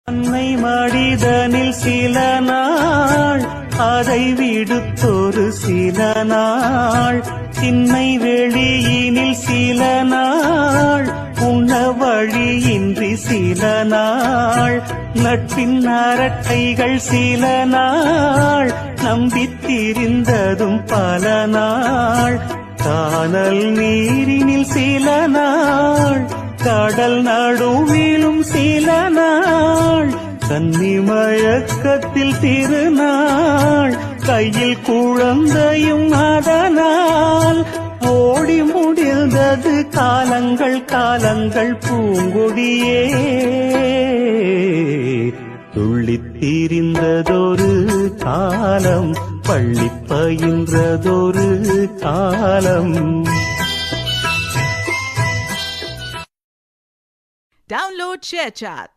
அன்னை மடிதனில் சில நாள் அதை விடுத்தொரு சில நாள் திண்ணை வெளியினில் சில நாள் உண்ண வழியின்றி சில நாள் நட்பின் அரட்டைகள் சில நாள் நம்பித்திரிந்ததும் பல நாள் கானல் நீரினில் சில நாள் கடல் நடுவிலும் சில நாள் கன்னி மயக்கத்தில் திருநாள் கையில் குழந்தையும் அதனால் ஓடி முடிந்தது காலங்கள் காலங்கள் பூங்கொடியே துள்ளித் திரிந்ததொரு காலம் பள்ளி பயின்றதொரு காலம். Download ShareChat.